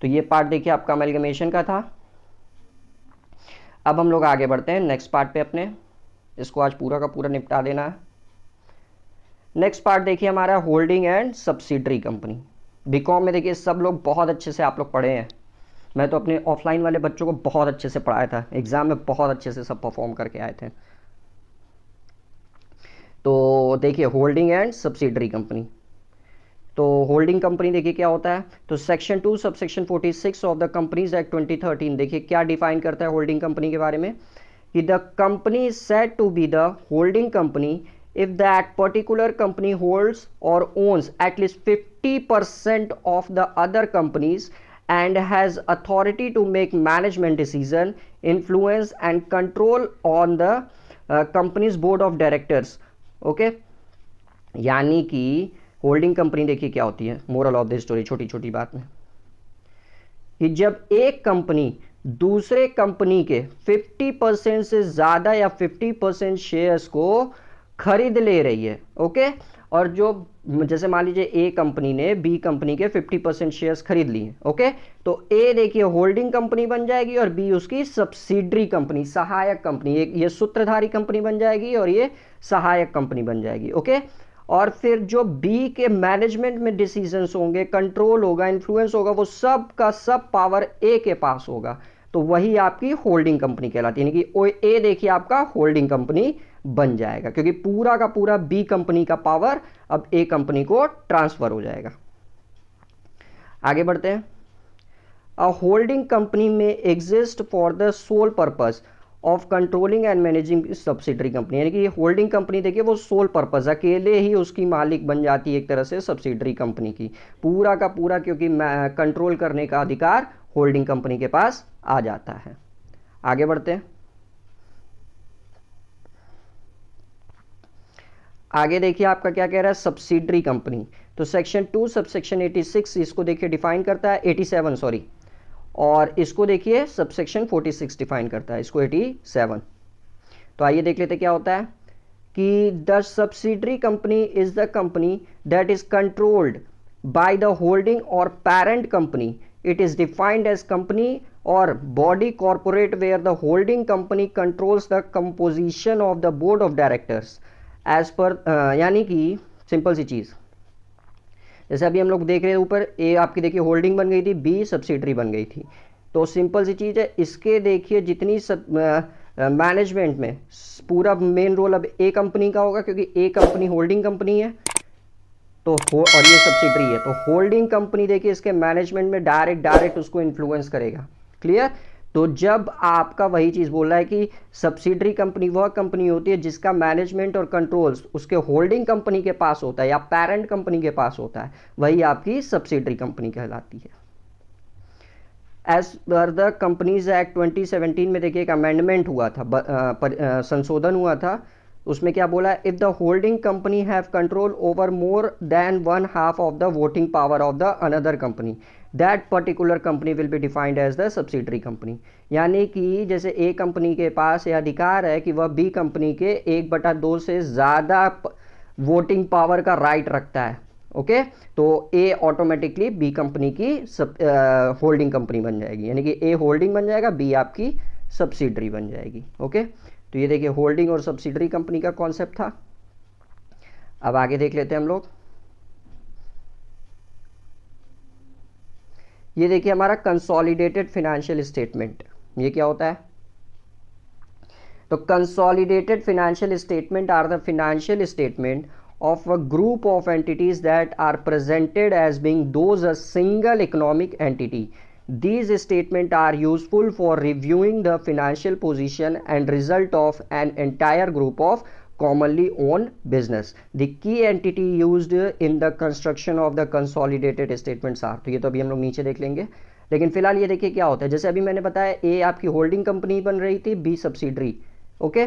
तो ये पार्ट देखिए आपका अमेलगमेशन का था। अब हम लोग आगे बढ़ते हैं नेक्स्ट पार्ट पे अपने, इसको आज पूरा का पूरा निपटा देना है। नेक्स्ट पार्ट देखिए हमारा holding and subsidiary company. BCom में देखिए सब लोग बहुत अच्छे से आप लोग पढ़े हैं, मैं तो अपने ऑफलाइन वाले बच्चों को बहुत अच्छे से पढ़ाया था, एग्जाम में बहुत अच्छे से सब परफॉर्म करके आए थे। तो देखिए होल्डिंग एंड सब्सिडरी कंपनी। तो होल्डिंग कंपनी देखिए क्या होता है, तो section 2 subsection 46 of the companies act 2013 देखिए क्या डिफाइन करता है होल्डिंग कंपनी के बारे में, कि the company is said to be the holding company if that particular company holds or owns at least 50% of the other companies and has authority to make management decision, influence and control on the company's board of directors, okay। यानी कि holding company देखिए क्या होती है, moral of the story छोटी छोटी बात में, कि जब एक कंपनी दूसरे कंपनी के 50% से ज़्यादा या 50% शेयर्स को खरीद ले रही है, ओके। और जो जैसे मान लीजिए ए कंपनी ने बी कंपनी के 50% शेयर्स खरीद लिए, ओके। तो ए देखिए होल्डिंग कंपनी बन जाएगी और बी उसकी सब्सिडरी कंपनी, सहायक कंपनी, एक ये सूत्रधारी कंपनी बन जाएगी और ये सहायक कंपनी बन जाएगी, ओके। और फिर जो बी के मैनेजमेंट में डिसीजंस होंगे, कंट्रोल होगा, इन्फ्लुएंस होगा, वो सब का सब पावर ए के पास होगा। तो वही आपकी होल्डिंग कंपनी कहलाती है, यानी कि ए देखिए आपका होल्डिंग कंपनी बन जाएगा, क्योंकि पूरा का पूरा बी कंपनी का पावर अब ए कंपनी को ट्रांसफर हो जाएगा। आगे बढ़ते हैं। A holding company may exist for the sole purpose of controlling and managing subsidiary company, यानी कि होल्डिंग कंपनी देखिए वो सोल पर्पस, अकेले ही उसकी मालिक बन जाती है एक तरह से सब्सिडरी कंपनी की, पूरा का पूरा, क्योंकि कंट्रोल करने का अधिकार होल्डिंग कंपनी के पास आ जाता है। आगे बढ़ते हैं। आगे देखिए आपका क्या कह रहा है, सब्सिडरी कंपनी। तो सेक्शन 2 सबसेक्शन 86 इसको देखिए डिफाइन करता है, 87 सॉरी, और इसको देखिए सबसेक्शन 46 डिफाइन करता है, इसको 87। तो आइए देख लेते क्या होता है, कि the subsidiary company is the company that is controlled by the holding और parent company. It is defined as company और body corporate where the holding company controls the composition of the board of directors as per, यानी कि simple सी चीज़, जैसे अभी हम लोग देख रहे हैं ऊपर, ए आपकी देखिए होल्डिंग बन गई थी, बी सब्सिडरी बन गई थी। तो सिंपल सी चीज़ है, इसके देखिए जितनी मैनेजमेंट में पूरा मेन रोल अब ए कंपनी का होगा, क्योंकि ए कंपनी होल्डिंग कंपनी है तो और ये सब्सिडरी है, तो होल्डिंग कंपनी देखिए इसके मैनेजमेंट में डायरेक्ट उसको इन्फ्लुएंस करेगा। क्लियर? तो जब आपका वही चीज बोल रहा है कि सब्सिडरी कंपनी वह कंपनी होती है जिसका मैनेजमेंट और कंट्रोल्स उसके होल्डिंग कंपनी के पास होता है या पेरेंट कंपनी के पास होता है, वही आपकी सब्सिडरी कंपनी कहलाती है। As per the companies act 2017 में देखिए एक अमेंडमेंट हुआ था, संशोधन हुआ था। उसमें क्या बोला? If the holding company have control over more than 1/2 of the voting power of the another company, that particular company will be defined as the subsidiary company. यानी कि जैसे ए कंपनी के पास यह अधिकार है कि वह बी कंपनी के 1/2 से ज़्यादा वोटिंग पावर का राइट रखता है। ओके, तो ए ऑटोमेटिकली बी कंपनी की होल्डिंग कंपनी बन जाएगी, यानी कि ए होल्डिंग बन जाएगा, बी आपकी सब्सिडरी बन जाएगी। ओके, तो ये देखिए होल्डिंग और सब्सिडरी कंपनी का कॉन्सेप्ट था। अब आगे देख लेते हैं हम लोग। ये देखिए हमारा कंसोलिडेटेड फाइनेंशियल स्टेटमेंट, ये क्या होता है? तो consolidated financial statement are the financial statement of a group of entities that are presented as being those a single economic entity. These statements are useful for reviewing the financial position and result of an entire group of commonly owned business. The key entity used in the construction of the consolidated statements are, तो ये तो अभी हम लोग नीचे देख लेंगे, लेकिन फिलहाल ये देखिए क्या होता है। जैसे अभी मैंने बताया ए आपकी होल्डिंग कंपनी बन रही थी, बी सब्सिडरी। ओके,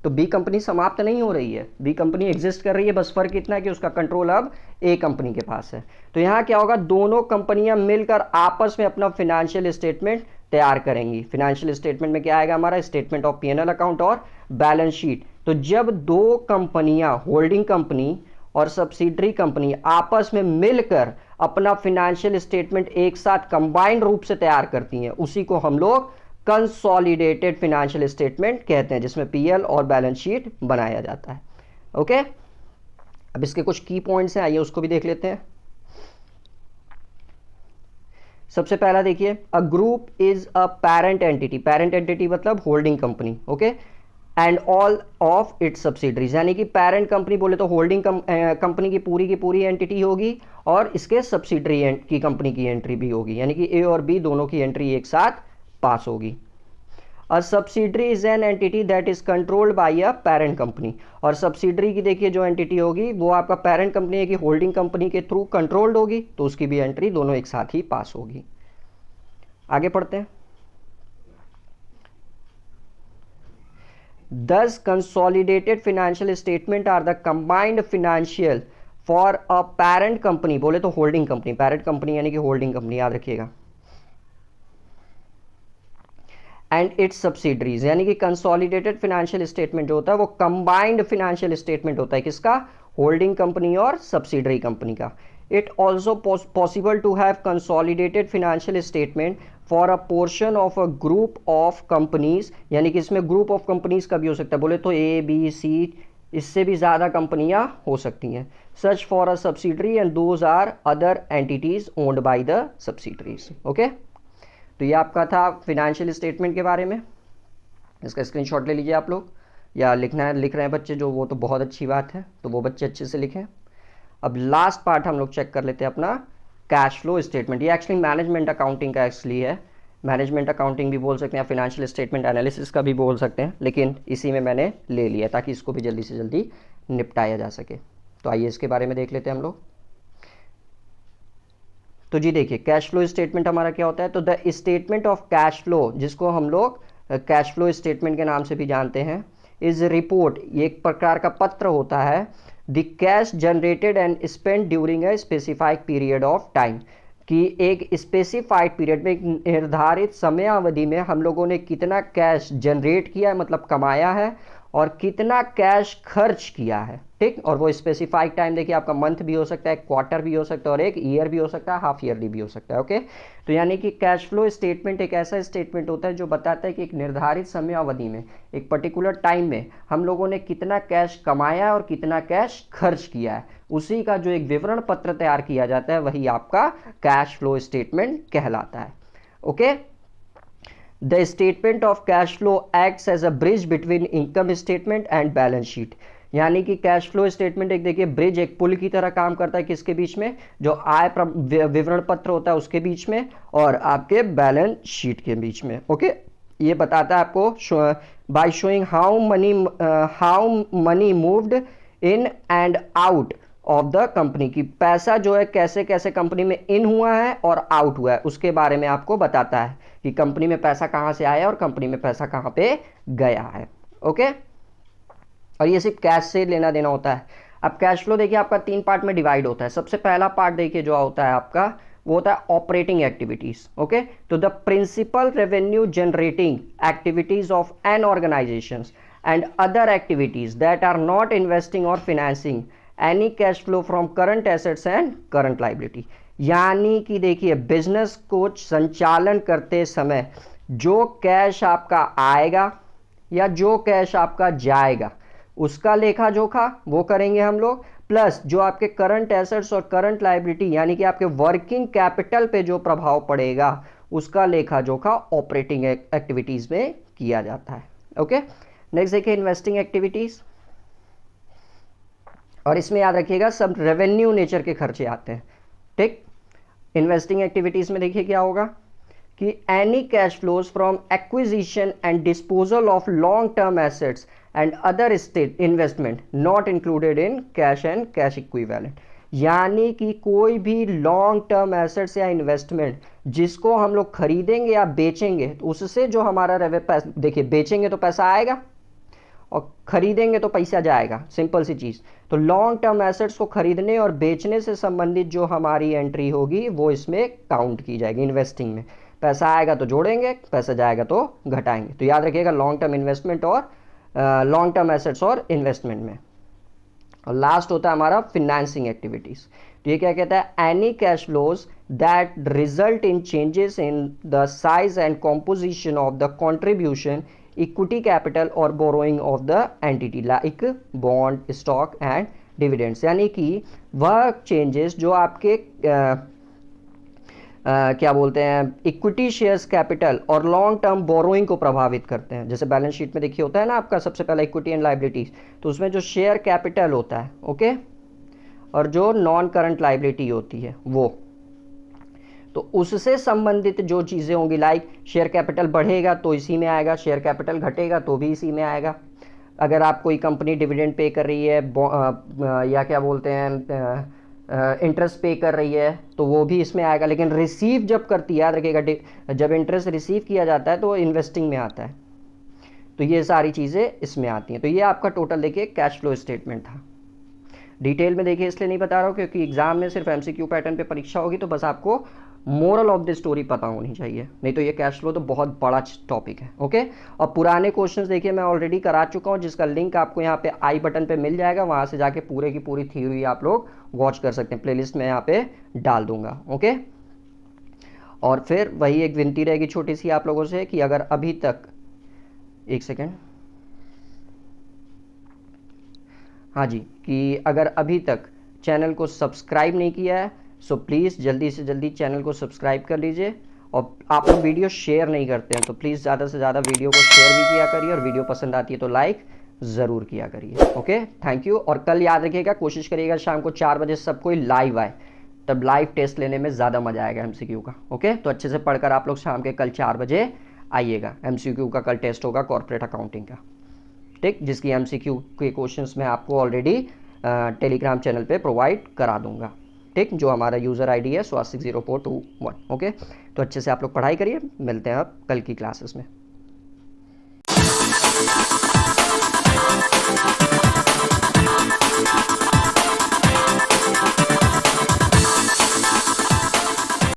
तो बी कंपनी समाप्त नहीं हो रही है, बी कंपनी एग्जिस्ट कर रही है, बस फर्क इतना है कि उसका कंट्रोल अब ए कंपनी के पास है। तो यहाँ क्या होगा, दोनों कंपनियां मिलकर आपस में अपना फाइनेंशियल स्टेटमेंट तैयार करेंगी। फाइनेंशियल स्टेटमेंट में क्या आएगा हमारा? स्टेटमेंट ऑफ पीएनएल अकाउंट और बैलेंस शीट। तो जब दो कंपनियां, होल्डिंग कंपनी और सब्सिडरी कंपनी, आपस में मिलकर अपना फाइनेंशियल स्टेटमेंट एक साथ कंबाइंड रूप से तैयार करती हैं, उसी को हम लोग कंसोलिडेटेड फाइनेंशियल स्टेटमेंट कहते हैं, जिसमें पीएल और बैलेंस शीट बनाया जाता है। ओके, अब इसके कुछ की पॉइंट्स हैं, आइए उसको भी देख लेते हैं। सबसे पहला देखिए, a group is a parent entity. Parent entity मतलब holding company. Okay, and all of its subsidiaries, यानी कि पेरेंट कंपनी बोले तो होल्डिंग कंपनी की पूरी एंटिटी होगी और इसके सब्सिडरी की कंपनी की एंट्री भी होगी, यानी कि ए और बी दोनों की एंट्री एक साथ पास होगी। A subsidiary is an entity that is controlled bye a parent company, और सब्सिडरी की देखिए जो एंटिटी होगी वो आपका पेरेंट कंपनी है कि होल्डिंग कंपनी के थ्रू कंट्रोल्ड होगी, तो उसकी भी एंट्री दोनों एक साथ ही पास होगी। आगे पढ़ते हैं। Thus consolidated financial statement are the combined financial for a parent company, बोले तो होल्डिंग कंपनी, पेरेंट कंपनी यानी कि होल्डिंग कंपनी, याद रखिएगा, एंड इट्स सब्सिडरीज, यानी कि कंसोलिडेटेड फाइनेंशियल स्टेटमेंट जो होता है वो कंबाइंड फाइनेंशियल स्टेटमेंट होता है, किसका? होल्डिंग कंपनी और सब्सिडरी कंपनी का। It also possible to have consolidated financial statement for a portion of a group of companies, यानी कि इसमें ग्रुप ऑफ कंपनीज का भी हो सकता है, बोले तो ए बी सी, इससे भी ज़्यादा कंपनियां हो सकती हैं। Such for a subsidiary and those are other entities owned by the subsidiaries. Okay, तो ये आपका था फाइनेंशियल स्टेटमेंट के बारे में। इसका स्क्रीनशॉट ले लीजिए आप लोग, या लिख रहे हैं बच्चे जो, वो तो बहुत अच्छी बात है, तो वो बच्चे अच्छे से लिखें। अब लास्ट पार्ट हम लोग चेक कर लेते हैं अपना कैश फ्लो स्टेटमेंट। ये एक्चुअली मैनेजमेंट अकाउंटिंग का एक्चुअली है, मैनेजमेंट अकाउंटिंग भी बोल सकते हैं, फाइनेंशियल स्टेटमेंट एनालिसिस का भी बोल सकते हैं, लेकिन इसी में मैंने ले लिया ताकि इसको भी जल्दी से जल्दी निपटाया जा सके। तो आइए इसके बारे में देख लेते हैं हम लोग। तो जी देखिए कैश फ्लो स्टेटमेंट हमारा क्या होता है, तो the statement of cash flow, जिसको हम लोग कैश फ्लो स्टेटमेंट के नाम से भी जानते हैं, इज रिपोर्ट, ये एक प्रकार का पत्र होता है, the cash generated and spend during a specified period of time, कि एक स्पेसिफाइड पीरियड में, एक निर्धारित समयावधि में हम लोगों ने कितना कैश जनरेट किया है, मतलब कमाया है, और कितना कैश खर्च किया है। ठीक, और वो स्पेसिफाइड टाइम देखिए आपका मंथ भी हो सकता है, क्वार्टर भी हो सकता है, और एक ईयर भी हो सकता है, हाफ ईयरली भी हो सकता है। ओके, तो यानी कि कैश फ्लो स्टेटमेंट एक ऐसा स्टेटमेंट होता है जो बताता है कि एक निर्धारित समयावधि में, एक पर्टिकुलर टाइम में हम लोगों ने कितना कैश कमाया है और कितना कैश खर्च किया है, उसी का जो एक विवरण पत्र तैयार किया जाता है, वही आपका कैश फ्लो स्टेटमेंट कहलाता है। Okay, the statement of cash flow acts as a bridge between income statement and balance sheet. यानी कि कैश फ्लो स्टेटमेंट एक देखिए ब्रिज, एक पुल की तरह काम करता है किसके बीच में, जो आय विवरण पत्र होता है उसके बीच में और आपके बैलेंस शीट के बीच में। ओके, ये बताता है आपको by showing how many moved in and out of the company, की पैसा जो है कैसे कैसे कंपनी में इन हुआ है और आउट हुआ है उसके बारे में आपको बताता है कि कंपनी में पैसा कहां से आया और कंपनी में पैसा कहां पे गया है। ओके, और ये सिर्फ कैश से लेना देना होता है। अब कैश फ्लो देखिए आपका 3 पार्ट में डिवाइड होता है। सबसे पहला पार्ट देखिए जो होता है आपका, वो होता है ऑपरेटिंग एक्टिविटीज। ओके, तो the principal revenue generating activities of an organization and other activities that are not investing और financing any cash flow from current assets and current liability. यानी कि देखिए बिजनेस को संचालन करते समय जो कैश आपका आएगा या जो कैश आपका जाएगा उसका लेखा जोखा वो करेंगे हम लोग, प्लस जो आपके करंट एसेट्स और करंट लायबिलिटी यानी कि आपके वर्किंग कैपिटल पे जो प्रभाव पड़ेगा उसका लेखा जोखा ऑपरेटिंग एक्टिविटीज में किया जाता है। ओके, नेक्स्ट देखिए इन्वेस्टिंग एक्टिविटीज, और इसमें याद रखिएगा सब रेवेन्यू नेचर के खर्चे आते हैं। ठीक, इन्वेस्टिंग एक्टिविटीज में देखिए क्या होगा कि any cash flows from acquisition and disposal of long term assets and other estate investment not included in cash and cash equivalent. यानी कि कोई भी लॉन्ग टर्म एसेट्स या इन्वेस्टमेंट जिसको हम लोग खरीदेंगे या बेचेंगे तो उससे जो हमारा देखिए बेचेंगे तो पैसा आएगा और खरीदेंगे तो पैसा जाएगा, सिंपल सी चीज। तो लॉन्ग टर्म एसेट्स को खरीदने और बेचने से संबंधित जो हमारी एंट्री होगी वो इसमें काउंट की जाएगी इन्वेस्टिंग में। पैसा आएगा तो जोड़ेंगे, पैसा जाएगा तो घटाएंगे। तो याद रखिएगा लॉन्ग टर्म इन्वेस्टमेंट और लॉन्ग टर्म एसेट्स और इन्वेस्टमेंट में। और लास्ट होता है हमारा फिनेंसिंग एक्टिविटीज। तो ये क्या कहता है, any cash flows that result in changes in the size and composition of the contribution equity capital और borrowing of the entity like bond, stock and dividends. यानी कि वह चेंजेस जो आपके क्या बोलते हैं इक्विटी शेयर्स कैपिटल और लॉन्ग टर्म बोरोइंग को प्रभावित करते हैं। जैसे बैलेंस शीट में देखिए होता है ना आपका सबसे पहला इक्विटी एंड लाइबिलिटीज, तो उसमें जो शेयर कैपिटल होता है ओके, और जो नॉन करंट लाइबिलिटी होती है वो, तो उससे संबंधित जो चीज़ें होंगी लाइक शेयर कैपिटल बढ़ेगा तो इसी में आएगा, शेयर कैपिटल घटेगा तो भी इसी में आएगा। अगर आप कोई कंपनी डिविडेंड पे कर रही है या क्या बोलते हैं इंटरेस्ट पे कर रही है तो वो भी इसमें आएगा। लेकिन रिसीव जब करती है, याद रखिएगा जब इंटरेस्ट रिसीव किया जाता है तो वो इन्वेस्टिंग में आता है, तो ये सारी चीज़ें इसमें आती हैं। तो ये आपका टोटल देखिए कैश फ्लो स्टेटमेंट था। डिटेल में देखिए इसलिए नहीं बता रहा हूँ क्योंकि एग्जाम में सिर्फ एमसीक्यू पैटर्न पे परीक्षा होगी, तो बस आपको मोरल ऑफ द स्टोरी पता होनी चाहिए, नहीं तो ये कैश फ्लो तो बहुत बड़ा टॉपिक है। ओके, और पुराने क्वेश्चंस देखिए मैं ऑलरेडी करा चुका हूँ जिसका लिंक आपको यहाँ पे आई बटन पे मिल जाएगा, वहाँ से जाके पूरे की पूरी थ्योरी आप लोग वॉच कर सकते हैं। प्लेलिस्ट में यहाँ पे डाल दूंगा। ओके, और फिर वही एक विनती रहेगी छोटी सी आप लोगों से कि अगर अभी तक, एक सेकेंड, हाँ जी, कि अगर अभी तक चैनल को सब्सक्राइब नहीं किया है सो प्लीज़ जल्दी से जल्दी चैनल को सब्सक्राइब कर लीजिए। और आप लोग वीडियो शेयर नहीं करते हैं तो प्लीज़ ज़्यादा से ज़्यादा वीडियो को शेयर भी किया करिए, और वीडियो पसंद आती है तो लाइक ज़रूर किया करिए। Okay, thank you. और कल याद रखिएगा कोशिश करिएगा शाम को 4 बजे सब कोई लाइव आए, तब लाइव टेस्ट लेने में ज़्यादा मजा आएगा एमसीक्यू का। ओके, तो अच्छे से पढ़कर आप लोग शाम के कल 4 बजे आइएगा। एमसीक्यू का कल टेस्ट होगा कॉर्पोरेट अकाउंटिंग का, ठीक, जिसकी एमसीक्यू के क्वेश्चंस मैं आपको ऑलरेडी टेलीग्राम चैनल पे प्रोवाइड करा दूंगा, ठीक, जो हमारा यूज़र आईडी है 860421। ओके, तो अच्छे से आप लोग पढ़ाई करिए, मिलते हैं अब कल की क्लासेस में।